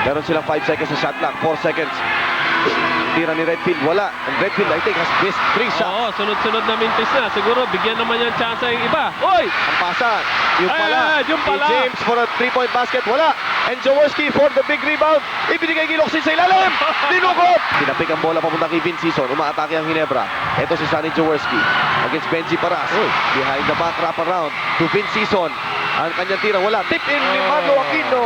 Meron silang 5 seconds sa shot clock, 4 seconds. Tira ni Redfield, wala. And Redfield, I think, has missed 3 shots. Oo, sunod-sunod na mintis na. Siguro, bigyan naman yan chance yung iba. Oy! Ang pasa, yung pala. Yung pala. Si James for a 3-point basket, wala. And Jaworski for the big rebound. Ibinigay kay Locsin sa ilalim. Dinukot. Pinapik ang bola papunta kay Vince Season. Umaatake ang Ginebra. Ito si Sonny Jaworski against Benji Paras. Behind the back, wrap around to Vince Season. Ang kanyang tira, wala. Tip in ni Marlo Aquino.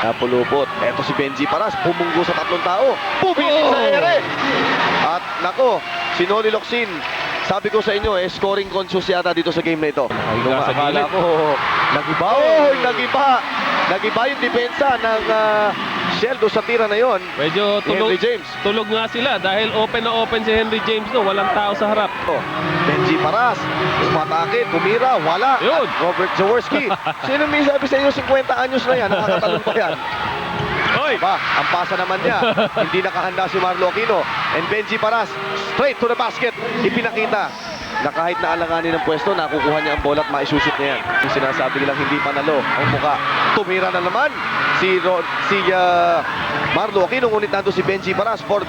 Napulupot. Ito si Benji Paras. Pumunggo sa 3 tao. Pumilit sa ere. At nako, si Noli Locsin. Sabi ko sa inyo, scoring conscious yata dito sa game na ito. Nasa Akala gilid. ko, nagiba. Nagiba yung depensa ng Shell do sa tira na yon. Medyo Henry James. tulog nga sila dahil open na open si Henry James, no? Walang tao sa harap. Benji Paras, umatake, tumira, wala. Yun. At Robert Jaworski. Sino may sabi sa inyo 50 anyos na yan, nakakatalon pa yan. Oy! Ba, ang pasa naman niya, hindi nakahanda si Marlo Aquino. And Benji Paras, straight to the basket, ipinakita na kahit na alanganin ng pwesto, nakukuha niya ang bola at maisushoot niya yan. Yung sinasabi nilang hindi panalo ang muka. Tumira na naman si Marlo Aquino, ngunit nando si Benji Paras for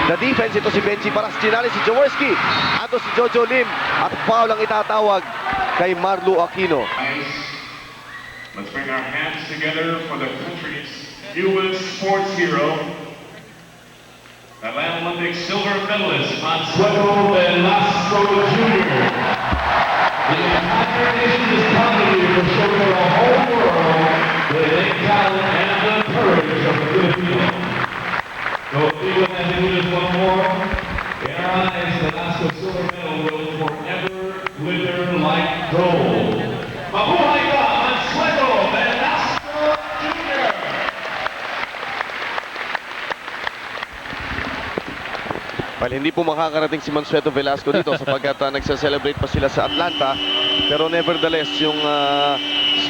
the defense. Ito si Benji Paras, chinali si Jaworski, ato si Jojo Lim, at foul ang itatawag kay Marlo Aquino. Let's bring our hands together for the country's newest sports hero, Atlanta Olympic silver medalist, Mansueto Velasco Jr. The entire nation is proud of you for showing the whole world the innate talent and the courage of the Filipino. So if we would have to do this one more, in our eyes, the Velasco silver medal will forever glitter like gold. Mabuhay ka, Mansueto Velasco Jr. Well, hindi po makakarating si Mansueto Velasco dito sapagkat nagsa-celebrate pa sila sa Atlanta. Pero nevertheless, yung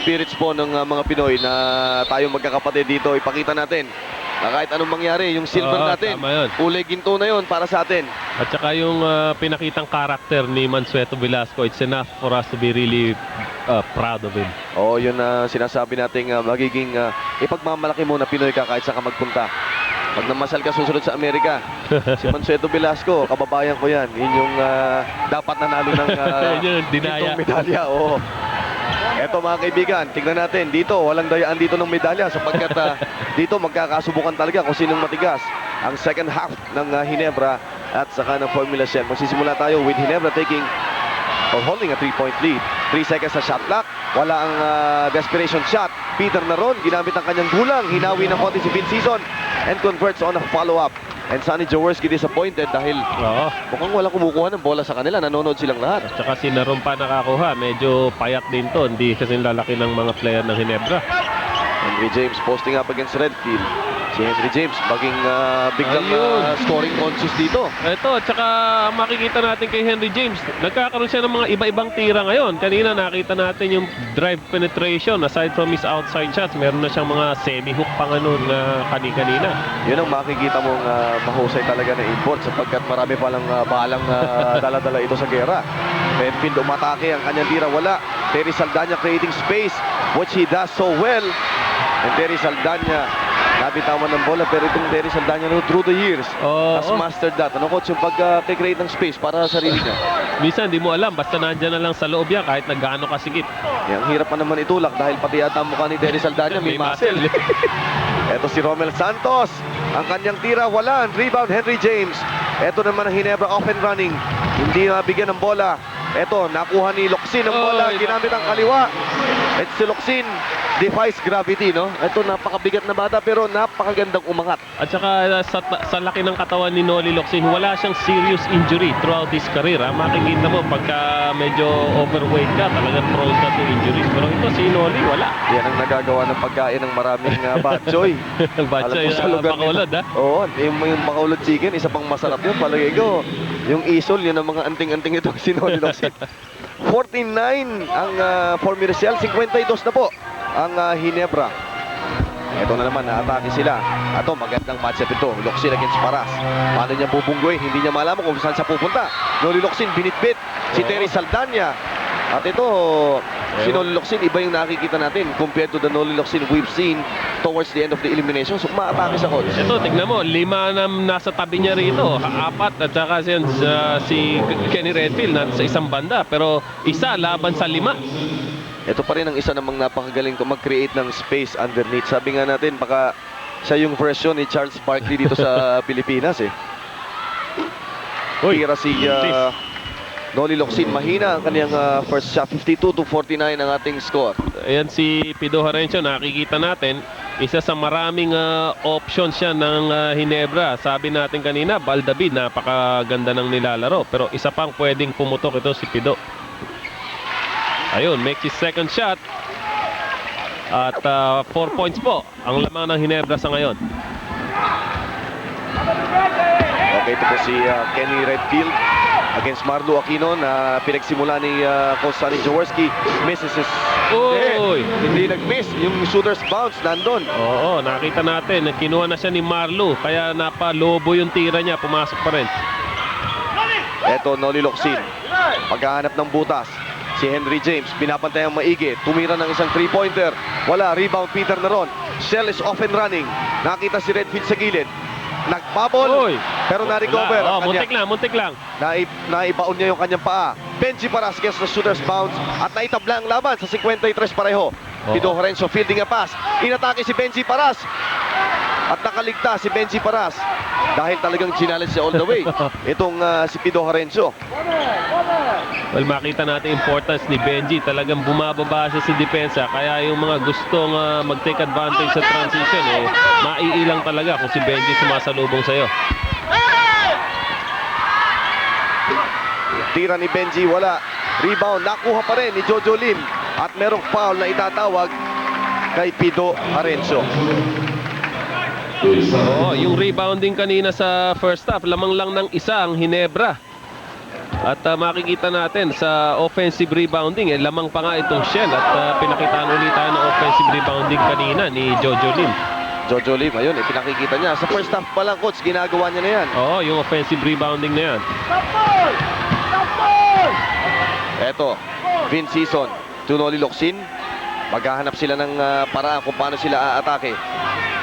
spirits po ng mga Pinoy na tayong magkakapatid dito, ipakita natin na kahit anong mangyari, yung silver natin, tama yun. kulay ginto na yun para sa atin. At saka yung pinakitang karakter ni Mansueto Velasco, it's enough for us to be really proud of him. Oo, yun na sinasabi natin magiging ipagmamalaki mo na Pinoy ka kahit saan ka magpunta. Pag namasal ka susunod sa Amerika, si Mansueto Velasco, kababayan ko yan. Yun yung dapat nanalo ng Yun, dinaya. gintong medalya. Oo. Eto mga kaibigan, tignan natin. Dito, walang dayaan dito ng medalya sapagkat dito magkakasubukan talaga kung sinong matigas. Ang second half ng Ginebra at saka ng Formula Shell. Magsisimula tayo with Ginebra taking or holding a 3-point lead. 3 seconds sa shot clock. Wala ang desperation shot. Peter Naron, ginamit ang kanyang gulang. Hinawi ng konti si Vince Season and converts on a follow-up. And Sonny Jaworski disappointed dahil mukhang walang kumukuha ng bola sa kanila. Nanonood silang lahat. At saka si Naron pa nakakuha. Medyo payat din to. Hindi kasi lalaki ng mga player ng Ginebra. Henry James posting up against Redfield. Si Henry James maging biglang scoring conscious dito. Ito, at saka makikita natin kay Henry James, nagkakaroon siya ng mga iba-ibang tira ngayon. Kanina nakita natin yung drive penetration. Aside from his outside shots, meron na siyang mga semi-hook pang ano na kanina. Yun ang makikita mong mahusay talaga na import sapagkat marami palang balang dala-dala ito sa gera. Redfield umatake, ang kanyang tira wala. Terry Saldana creating space, which he does so well. And Terry Saldana nabitawan ng bola, pero itong Terry Saldana through the years has mastered that. Ano coach, yung pag-create ng space para sa sarili niya? Minsan, di mo alam. Basta nandyan na lang sa loob yan kahit na gaano kasikip. Ang hirap pa naman itulak dahil pati yata ang mukha ni Terry Saldana may muscle. Ito si Romel Santos. Ang kanyang tira, wala. Ang rebound, Henry James. Ito naman ang Ginebra off and running. Hindi nabigyan ng bola. Ito, nakuha ni Locsin ang bola. Ginamit ang kaliwa. At si Locsin defies gravity, no? Ito, napakabigat na bata pero napakagandang umangat. At saka sa laki ng katawan ni Noli Locsin, wala siyang serious injury throughout his career. Makikita mo pagka medyo overweight ka, talagang prone ka to injuries. Pero ito si Noli, wala. Yan ang nagagawa ng pagkain ng maraming batchoy. Batchoy, Bacolod, ha? Oo, yung Bacolod chicken, isa pang masarap yun. Palagay ko, yung isol, yun ang mga anting-anting itong si Noli Locsin. 49 ang Formula Shell, 52 na po ang Ginebra. Ito na naman, naatake sila. Ito, magandang matchup ito. Locsin against Paras. Paano niya bubunggoyin? Hindi niya malaman kung saan siya pupunta. Noli Locsin, binitbit. Si Terry Saldana. At ito, si Noli Locsin, iba yung nakikita natin compared to the Noli Locsin we've seen towards the end of the elimination. So umaatake sa coach. Ito, tignan mo, 5 na nasa tabi niya rito. 4 at saka si Kenny Redfield na sa isang banda. Pero isa laban sa 5. Ito pa rin ang isa namang napakagaling ko mag-create ng space underneath. Sabi nga natin, baka siya yung version ni Charles Barkley dito sa Pilipinas eh. Tira si Noli Locsin. Mahina ang kaniyang first shot. 52-49 ang ating score. Ayan si Pido Harencio, nakikita natin. Isa sa maraming options siya ng Hinebra. Sabi natin kanina, Baldavid, napakaganda ng nilalaro. Pero isa pang pwedeng pumutok ito si Pido. Ayun, makes his second shot. At 4 points po ang lamang ng Hinebra sa ngayon. Okay, ito po si Kenny Redfield against Marlo Aquino na pinagsimula ni Coach Sonny Jaworski. Misses his... Uy! Hindi nag-miss. Yung shooter's bounce nandun. Oo, nakita natin. Kinuha na siya ni Marlo. Kaya napalobo yung tira niya. Pumasok pa rin. Eto, Noli Locsin. Paghahanap ng butas. Si Henry James, pinapantay ang maigi. Tumira ng isang 3-pointer. Wala, rebound Peter Naron. Shell is off and running. Nakita si Redfield sa gilid. Nagbabol, Uy! pero na-recover. Oh, ang muntik kanya. lang, muntik lang. Naibaon niya yung kanyang paa. Benji Paras gets the shooter's bounce. At naitabla ang laban sa 53 pareho. Pido Harencio fielding a pass. Inatake si Benji Paras. At nakaligtas si Benji Paras. Dahil talagang challenge siya all the way. Itong si Pido Harencio. Well, makita natin importance ni Benji. Talagang bumababa siya sa depensa. Kaya yung mga gustong mag-take advantage sa transition, maiilang talaga kung si Benji sumasalubong sa'yo. Tira ni Benji, wala. Rebound, nakuha pa rin ni Jojo Lim. At merong foul na itatawag kay Pido Harencio. Oo, yung rebounding kanina sa first half, lamang lang ng isa ang Hinebra. At makikita natin sa offensive rebounding, lamang pa nga itong Shell. At pinakitaan ulit tayo ng offensive rebounding kanina ni Jojo Lim. Jojo Lim, ayun, pinakikita niya. Sa first half pa lang, coach, ginagawa niya na yan. Oo, yung offensive rebounding na yan. Eto, Vince Season, Noli Locsin. Maghahanap sila ng paraan kung paano sila aatake.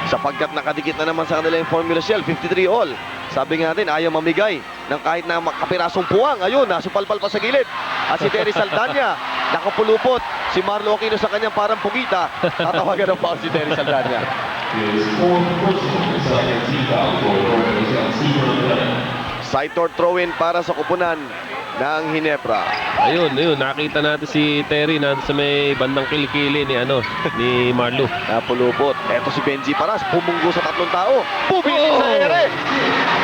Sapagkat nakadikit na naman sa kanila yung Formula Shell, 53 all. Sabi nga natin, ayaw mamigay ng kahit na kapirasong puwang. Ayun, nasupalpal pa sa gilid. At si Terry Saldana, nakapulupot. Si Marlo Aquino sa kanyang parang pugita. Tatawagan ng foul si Terry Saldana. Side-door throw-in para sa kupunan ng Hinebra. Ayun, nakita natin si Terry na sa may bandang kilikili ni Marlo. Napulupot. Eto si Benji Paras, pumunggo sa 3 tao. Pumilit sa ere.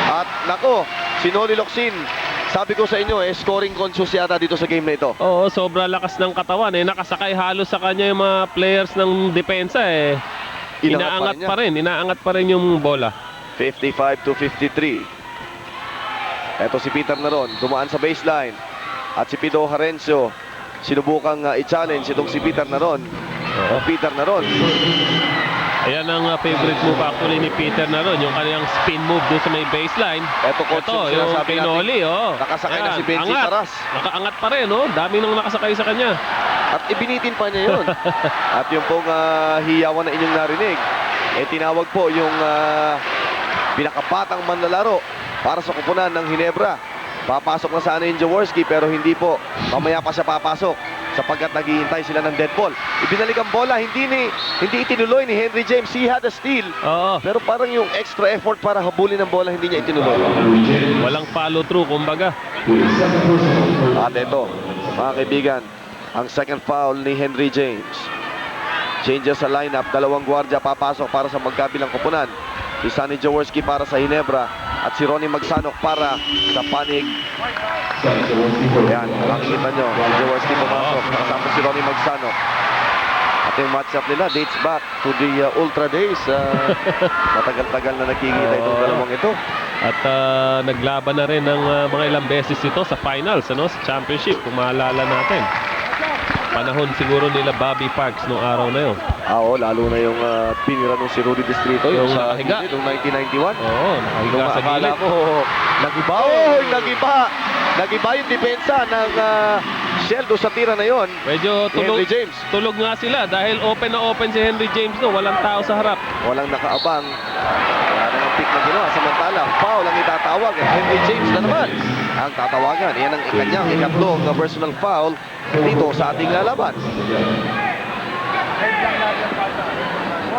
At nako, si Noli Locsin, sabi ko sa inyo, scoring conscious yata dito sa game na ito. Oo, sobra lakas ng katawan. Nakasakay halos sa kanya yung mga players ng depensa. Inaangat pa rin yung bola. 55-53. Eto si Peter Naron, dumaan sa baseline. At si Pido Harencio, sinubukang i-challenge itong si Peter Naron. Peter Naron. Ayan ang favorite move actually ni Peter Naron, yung kanyang spin move doon sa may baseline. Eto coach, yung yung sinasabi kay natin, Noli, nakasakay na si Benji angat. Paras. Nakaangat pa rin, dami nang nakasakay sa kanya. At ibinitin pa niya yun. At yung pong hiyawan na inyong narinig, tinawag po yung pinakabatang manlalaro para sa kupunan ng Hinebra. Papasok na sana yung Jaworski pero hindi po. Mamaya pa siya papasok sapagkat naghihintay sila ng dead ball. Ibinalik ang bola, hindi itinuloy ni Henry James. He had a steal. Oo. Pero parang yung extra effort para habulin ang bola, hindi niya itinuloy. Walang follow through, kumbaga. At ito, mga kaibigan, ang second foul ni Henry James. Changes sa lineup, 2 gwardiya papasok para sa magkabilang kupunan. Si Sonny Jaworski para sa Hinebra at si Ronnie Magsanok para sa Panig. Ayan, makikita nyo, si Jaworski pumasok, kasama si Ronnie Magsanok. At yung matchup nila dates back to the Ultra days. Matagal-tagal na nakikita itong dalawang ito. At naglaban na rin ng mga ilang beses ito sa finals, sa championship, kung maalala natin. Panahon siguro nila Bobby Parks nung araw na yun. Oo, lalo na yung pinira nung si Rudy Distrito, yung sa nakahiga. noong 1991. Oo, nakahiga sa gilid. Nagiba yung depensa ng Shell doon sa tira na yon. Medyo Henry James. tulog nga sila dahil open na open si Henry James no. Walang tao sa harap. Walang nakaabang. Wala nang pick na ginawa. Samantala, foul ang itatawag. Henry James na naman ang tatawagan. Yan ang kanyang ikatlong personal foul dito sa ating laban.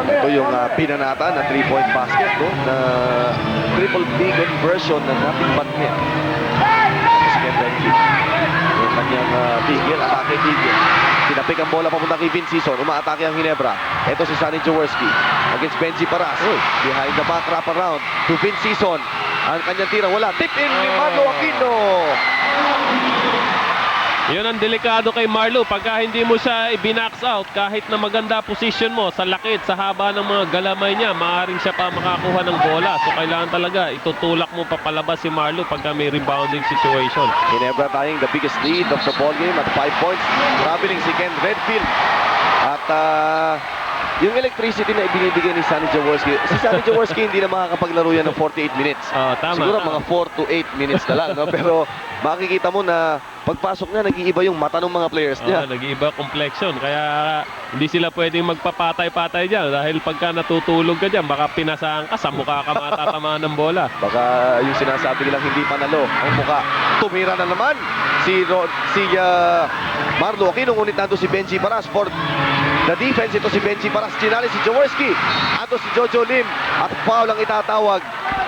Ito yung pinanata na 3-point basket no? Na triple B conversion na nothing but net. Si Ken Redfield. Yung kanyang tigil, atake tigil. Tinapik ang bola papunta kay Vince Sison. Umaatake ang Ginebra. Ito si Sonny Jaworski against Benji Paras. Behind the back wrap around to Vince Sison. Ang kanyang tira wala. Tip in ni Marlo Aquino. Yun ang delikado kay Marlo. Pagka hindi mo siya i-binax out, kahit na maganda position mo sa lakit, sa haba ng mga galamay niya, maaaring siya pa makakuha ng bola. So kailangan talaga itutulak mo papalabas si Marlo pagka may rebounding situation. Ginebra tayong the biggest lead of the ball game at 5 points. Traveling si Ken Redfield. At yung electricity na ibinibigay ni Sonny Jaworski. Si Sonny Jaworski hindi na makakapaglaro yan ng 48 minutes. Tama. Siguro mga 4 to 8 minutes na lang. No? Pero makikita mo na pagpasok niya, nag-iiba yung mata ng mga players niya. Nag-iiba complexion. Kaya hindi sila pwedeng magpapatay-patay dyan. Dahil pagka natutulog ka dyan, baka pinasaan ka, sa mukha ka matatamaan ng bola. Baka yung sinasabi nilang hindi panalo ang mukha. Tumira na naman si Marlo Aquino. Ngunit nando si Benji Paras for the defense. Ito si Benji Paras. Chinali si Jaworski. Ato si Jojo Lim. At foul ang itatawag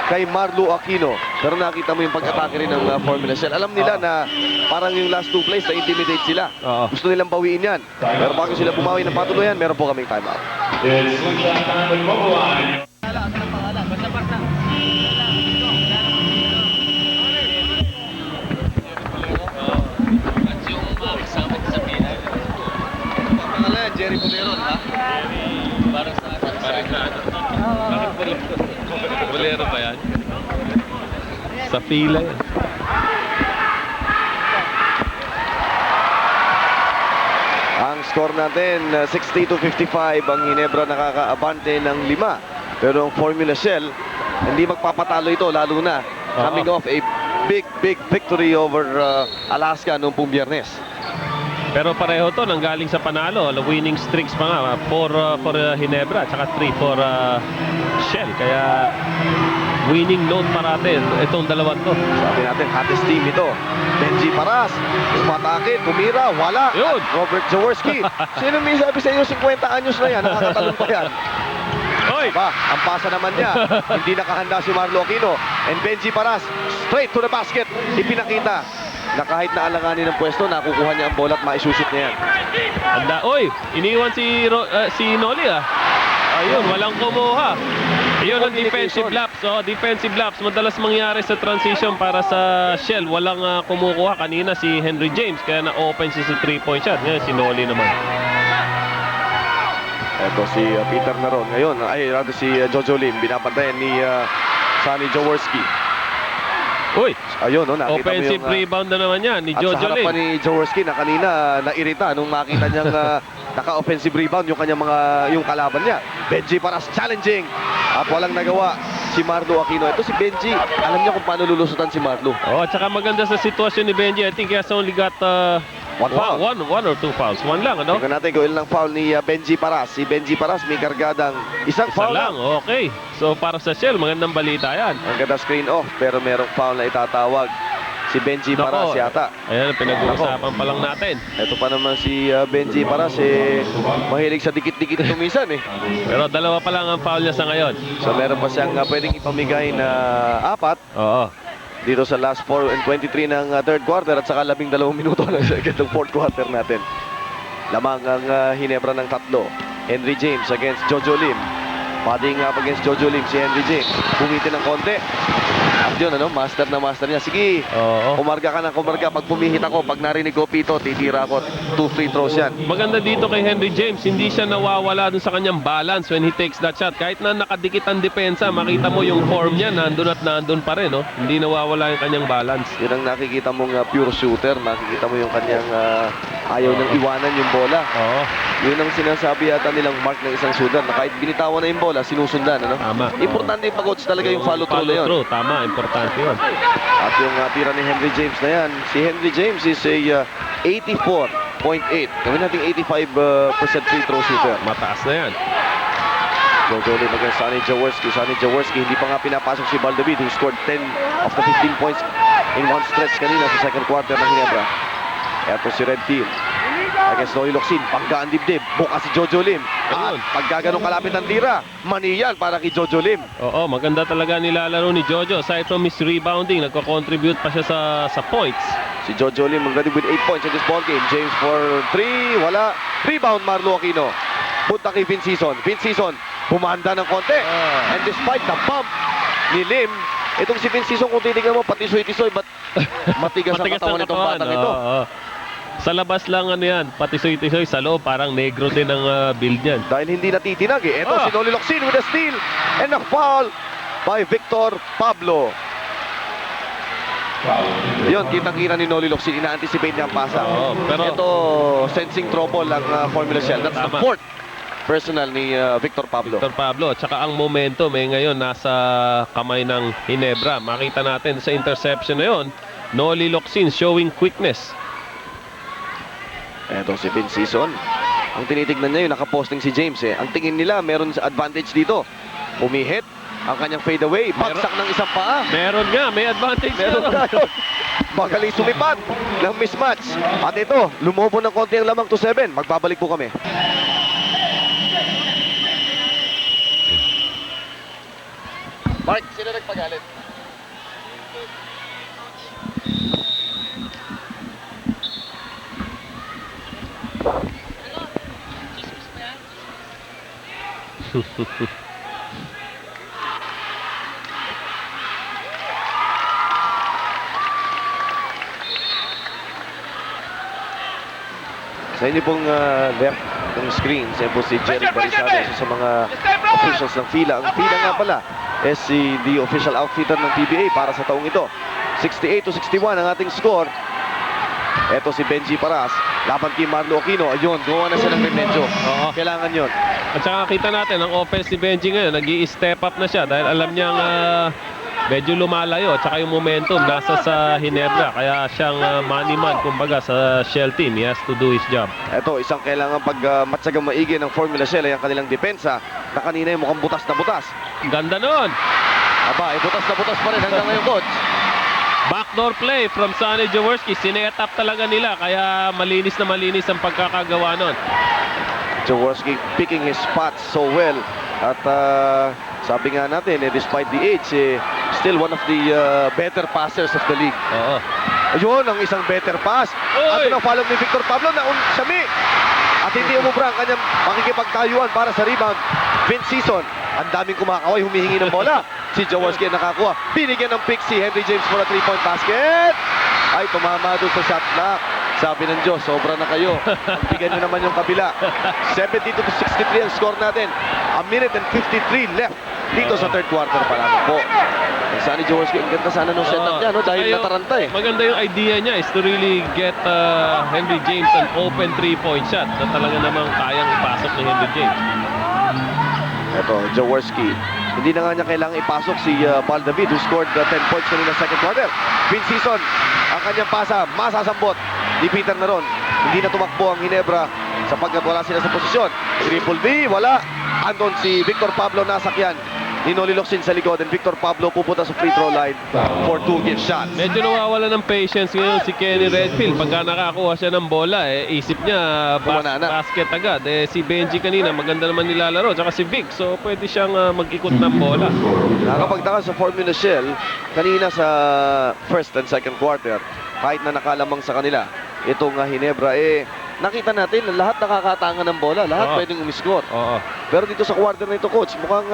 kay Marlo Aquino. Pero nakita mo yung pag-atake rin ng Formula Shell. Alam nila na parang yung last 2 plays na-intimidate sila. Gusto nilang bawiin yan. Pero bago sila bumawi ng patuluyan, meron po kaming timeout. It's slingshot time with Mobiline. Jerry Bolero, ha? Parang sa Bolero ba yan? Sa pila yan. Ang score natin, 60-55. Ang Ginebra nakakaabante ng 5. Pero ang Formula Shell, hindi magpapatalo ito, lalo na coming off a big victory over Alaska noong pong Biyernes. Pero pareho to nanggaling sa panalo. Winning streaks pa nga. 4 for Ginebra at saka 3 for Shell. Kaya winning note parate itong dalawang to. Sabi natin, hottest team ito. Benji Paras, umatake, tumira, wala. Yun. Robert Jaworski. Sino may sabi sa inyo 50 anyos na yan, nakakatalong pa yan. Hoy! Ba, ang pasa naman niya, hindi nakahanda si Marlo Aquino. And Benji Paras, straight to the basket, ipinakita na kahit na alanganin ng pwesto, nakukuha niya ang bola at maisushoot niya yan. Handa. Oy! Iniwan si Noli ah. Ayun, walang kumuha. Ayun ang defensive laps. Defensive laps. Madalas mangyari sa transition para sa Shell. Walang kumukuha. Kanina si Henry James. Kaya na-open siya sa 3-point shot. Ngayon si Noli naman. Ito si Peter Naron. Ngayon, si Jojo Lim. Binapantayan ni Sonny Jaworski. Uy! Ayun, no, nakita Offensive mo yung, rebound na naman yan ni at Jojo sa harap pa Lim. ni Jaworski na kanina nairita nung makita niyang naka-offensive rebound yung kanyang yung kalaban niya. Benji Paras challenging at walang nagawa si Marlo Aquino. Ito si Benji, alam niya kung paano lulusutan si Marlo. At saka maganda sa sitwasyon ni Benji. I think he has only got One foul. one or two fouls. One lang, ano? Tingnan natin kung ilang foul ni Benji Paras. Si Benji Paras may kargadang isang Isa foul lang, okay. So para sa Shell, magandang balita yan. Ang ganda screen off pero merong foul na itatawag si Benji Paras yata. Ayan, pinag-uusapan pa lang natin. Ito pa naman si Benji Paras, mahilig sa dikit-dikit ito minsan eh. Pero dalawa pa lang ang foul niya sa ngayon. So meron pa siyang pwedeng ipamigay na 4 Oo. dito sa last 4 and 23 ng third quarter at saka 12 minuto ng fourth quarter natin. Lamang ang Ginebra ng 3. Henry James against Jojo Lim. Padding up against Jojo Lim si Henry James. Pumitin ng konti. At yun, master na master niya. Sige, kumarga ka ng kumarga. Pag pumihit ako, pag narinig ko pito, titira ako. 2 free throws yan. Maganda dito kay Henry James, hindi siya nawawala dun sa kanyang balance when he takes that shot. Kahit na nakadikit ang depensa, makita mo yung form niya, nandun at nandun pa rin. Hindi nawawala yung kanyang balance. Yun ang nakikita mong pure shooter. Makikita mo yung kanyang ayaw niyang iwanan yung bola. Oo. Yun ang sinasabi yata nilang mark ng isang shooter na kahit binitawan na yung bola, sinusundan. Tama. Importante yung pag-coach talaga yung follow through na yun. Follow through, tama. Importante yun. At yung tira ni Henry James na yan, si Henry James is a 84.8. Gawin natin 85% free throw shooter. Mataas na yan. Jojo Lim against Sonny Jaworski. Sonny Jaworski, hindi pa nga pinapasok si Baldavid, who scored 10 of the 15 points in one stretch kanina sa second quarter ng Ginebra. Eto si Red Team against Noli Locsin. Panggaan dibdib, buka si Jojo Lim. At Ayun. pagkaganong kalapit ng tira, maniyan para kay Jojo Lim. Oo, maganda talaga nilalaro ni Jojo. Aside from his rebounding, nagko-contribute pa siya sa points. Si Jojo Lim already with 8 points in this ball game. James for 3, wala. Rebound Marlo Aquino. Punta kay Vince Season. Vince Season, humanda ng konti. And despite the bump ni Lim, itong si Vince Season, kung titignan mo, pati tisoy but matigas ang katawan nitong batang ito. Oo. Sa labas lang ano yan, pati tisoy sa loob, parang negro din ang build niyan. Dahil hindi natitinag eh. Ito si Noli Locsin with a steal and a foul by Victor Pablo. Yun, kitang-kita ni Noli Locsin, ina-anticipate niya ang pasa. Oo, pero Ito, sensing trouble ang Formula Shell. That's the Tama. fourth personal ni Victor Pablo. Victor Pablo, tsaka ang momentum ngayon nasa kamay ng Ginebra. Makita natin sa interception na yun, Noli Locsin showing quickness. Eto si Vince Season. Ang tinitignan niya yun, nakaposting si James eh. Ang tingin nila, meron sa advantage dito. Umihit ang kanyang fadeaway. Bagsak ng isang paa. Meron nga, may advantage Meron nga. tayo. Magaling sumipad ng mismatch. At ito, lumobo ng konti ang lamang to 7. Magbabalik po kami. Mark, sino nagpagalit? Sa inyo pong left ng screen, siya po si Jerry Barisado, isa sa mga officials ng FILA. Ang FILA nga pala is the official outfitter ng PBA para sa taong ito. 68-61 ang ating score. Eto si Benji Paras, laban kay Marlo Aquino. Ayun, gawa na siya ng remedyo. Oo. Kailangan yun. At saka kita natin, ang offense ni Benji ngayon, nag-i-step up na siya dahil alam niyang medyo lumalayo. At saka yung momentum nasa sa Ginebra. Kaya siyang money-man, kumbaga, sa Shell team. He has to do his job. Eto, isang kailangan matsagang maigi ng Formula Shell ay ang kanilang depensa na kanina yung mukhang butas na butas. Ganda nun! Aba, butas na butas pa rin hanggang ngayon, coach. Backdoor play from Sonny Jaworski. Sinet up talaga nila. Kaya malinis na malinis ang pagkakagawa nun. Jaworski picking his spots so well. At sabi nga natin, despite the age, still one of the better passers of the league. Oo. Ayun, ang isang better pass. At Oy! ang follow ni Victor Pablo na Sami. At hindi umubra ang kanyang makikipagtayuan para sa rebound. Vince Season, ang daming kumakaway, humihingi ng bola. Si Jaworski ang nakakuha. Binigyan ng pick si Henry James for a 3-point basket. Ay, tumama doon sa shot clock. Sabi ng Diyos, sobra na kayo. Bigyan nyo naman yung kabila. 72-63 ang score natin. A minute and 53 left dito sa third quarter pa lamang po. Ang Sonny Jaworski, ang ganda sana nung setup niya, no? Dahil Saka yung- nataranta eh. Maganda yung idea niya is to really get Henry James an open 3-point shot na talaga namang kayang ipasok ni Henry James. Ito, Jaworski. Hindi na nga niya kailangang ipasok si Paul David, who scored 10 points kanina second quarter. Vince Season, ang kanyang pasa, masasambot. Lipitan na ron. Hindi na tumakbo ang Ginebra sapagkat wala sila sa posisyon. Triple B, wala. Andon si Victor Pablo nasakyan ni Noli Locsin sa likod, and Victor Pablo pupunta sa free throw line for 2 gift shots. Medyo nawawala ng patience ngayon si Kenny Redfield. Pagka nakakuha siya ng bola, isip niya Bumanana. basket agad. Si Benji kanina, maganda naman nilalaro. Tsaka si Vic, so pwede siyang mag-ikot ng bola. Nakakapagtaka sa Formula Shell kanina sa first and second quarter, kahit na nakalamang sa kanila itong Ginebra, nakita natin na lahat nakakatangan ng bola, lahat Oo. pwedeng umiscore. Oo. Pero dito sa quarter na ito, coach, mukhang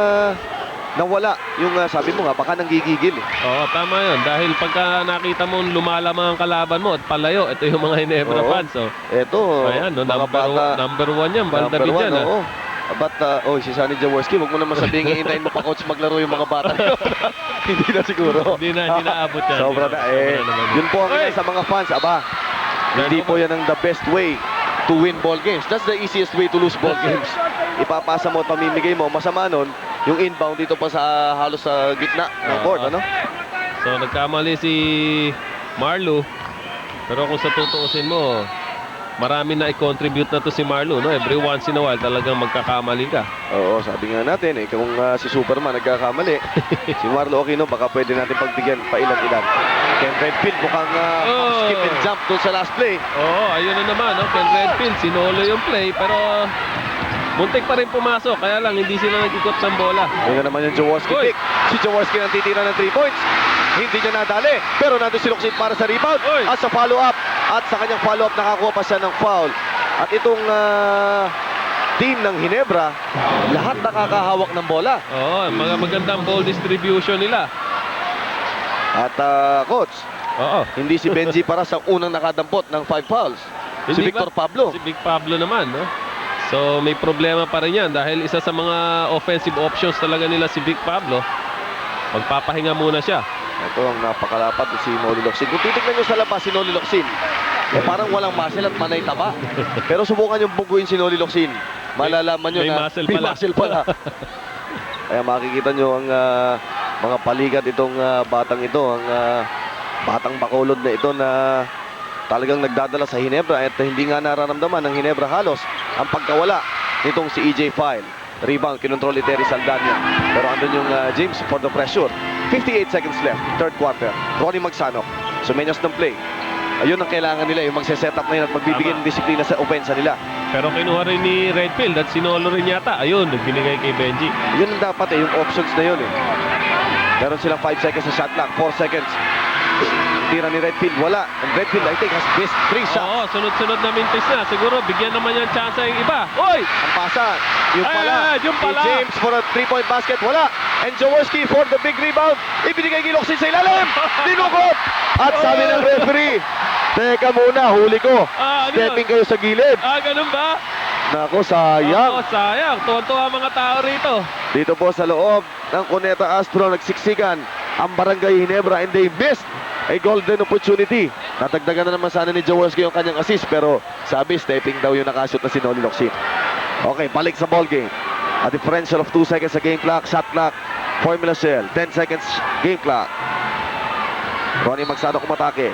nawala yung sabi mo nga, baka nanggigigil eh. Oo, tama yun. Dahil pagka nakita mo lumalamang ang kalaban mo at palayo, ito yung mga Ginebra Oo. fans. So, Eto, ayan, no, mga bata, number one yan, number Baldavid one, yan. oo. But, si Sonny Jaworski, huwag mo naman sabihin, iintayin mo pa, coach, maglaro yung mga bata. Hindi na siguro. Hindi na abot yan. Sobra na naman. Yun po ang Oy! isa sa mga fans, aba. Hindi po yan ang the best way to win ball games. That's the easiest way to lose ball games. Ipapasa mo at pamimigay mo. Masama nun, yung inbound dito pa sa halos sa gitna ng court, ano? So nagkamali si Marlo. Pero kung sa tutuusin mo, marami na i-contribute na to si Marlo, no? Every once in a while talagang magkakamali ka. Oo, sabi nga natin, kung si Superman nagkakamali, si Marlo Aquino, baka pwede natin pagbigyan pa ilan-ilan. Ken Redfield mukhang skip and jump doon sa last play. Oo, ayun na naman, no? Ken Redfield, sinolo yung play, pero muntik pa rin pumasok, kaya lang hindi sila nag-ikot ng bola. Ayun na naman yung Jaworski Oy! pick. Si Jaworski nang titira ng 3 points. Hindi niya nadali, pero nandun si Locsin para sa rebound. Oy! At sa follow-up, at sa kanyang follow-up nakakuha pa siya ng foul. At itong team ng Ginebra, lahat nakakahawak ng bola. Oo, mga magandang ball distribution nila. At coach, Oo. hindi si Benji para sa unang nakadampot ng 5 fouls. Si Hindi Victor ba? Pablo. Si Big Pablo naman, no? So, may problema pa rin yan dahil isa sa mga offensive options talaga nila si Big Pablo. Magpapahinga muna siya. Ito ang napakalapat si Noli Locsin. Kung titignan nyo sa labas si Noli Locsin, parang walang muscle at manay taba. Pero subukan yung bungguin si Noli Locsin. Malalaman nyo May na muscle may pala. muscle pala. Kaya makikita nyo ang mga palikat itong batang ito, ang batang bakulod na ito na talagang nagdadala sa Ginebra at hindi nga nararamdaman ng Ginebra halos ang pagkawala nitong si EJ File. Rebound, kinontrol ni Terry Saldana. Pero andun yung James for the pressure. 58 seconds left, third quarter. Ronnie Magsanok, sumenyas ng play. Ayun ang kailangan nila, yung magse-set up na yun at magbibigay ng disiplina sa opensa nila. Pero kinuha rin ni Redfield at sinolo rin yata. Ayun, nagbinigay kay Benji. Yun ang dapat yung options na yun Meron silang 5 seconds sa shot clock, 4 seconds. Tira ni Redfield, wala. And Redfield, I think, has missed 3 shots. Oo, sunod-sunod na mintis na. Siguro, bigyan naman yung chance yung iba. Oy! Ang pasa, yung pala. Yung pala. Si James for a 3-point basket, wala. And Jaworski for the big rebound. Ibinigay kay Locsin sa ilalim. Dinukot. At sabi ng referee, teka muna, huli ko. Ano Stepping yun? kayo sa gilid. Ganun ba? Nako, sayang. Oo, sayang. Tuwan-tuwa mga tao rito. Dito po sa loob ng Cuneta Astro, nagsiksikan ang Barangay Ginebra and they missed a golden opportunity. Natagdagan na naman sana ni Jaworski yung kanyang assist pero sabi, stepping daw yung nakashoot na si Noli Locsin. Okay, balik sa ball game. A differential of 2 seconds sa game clock, shot clock, formula shell, 10 seconds game clock. Ronnie Magsanok umatake.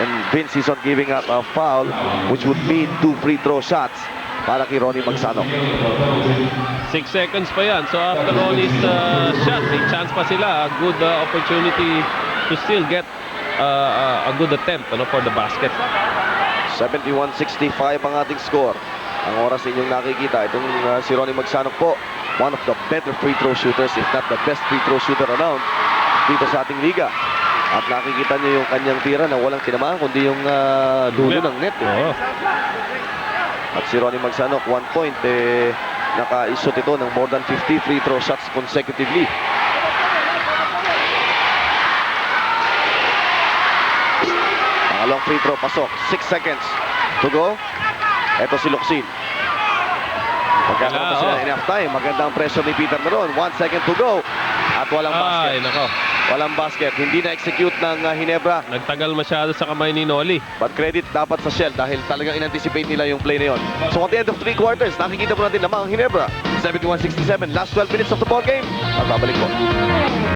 And Vince is on giving up a foul which would mean 2 free throw shots para kay Ronnie Magsanok. 6 seconds pa yan. So after Ronnie's shot, may chance pa sila. A good opportunity to still get a good attempt for the basket. 71-65 ang ating score. Ang oras inyong nakikita, itong si Ronnie Magsanok po, one of the better free throw shooters, if not the best free throw shooter around dito sa ating liga. At nakikita niyo yung kanyang tira na walang tinamaan, kundi yung dulo ng net. Oo. At si Ronnie Magsanok, 1 point, naka-isot ito ng more than 50 free throw shots consecutively. Pangalawang free throw, pasok. 6 seconds to go. Ito si Locsin. Magkakaroon pa sila enough time. Magandang pressure ni Peter Meron. 1 second to go. At walang basket. Ay, nako. Walang basket. Hindi na-execute ng Ginebra. Nagtagal masyado sa kamay ni Noli. But credit dapat sa Shell dahil talagang in-anticipate nila yung play na yun. So at the end of 3 quarters, nakikita po natin lamang ang Ginebra. 71-67, last 12 minutes of the ball game. At babalik po.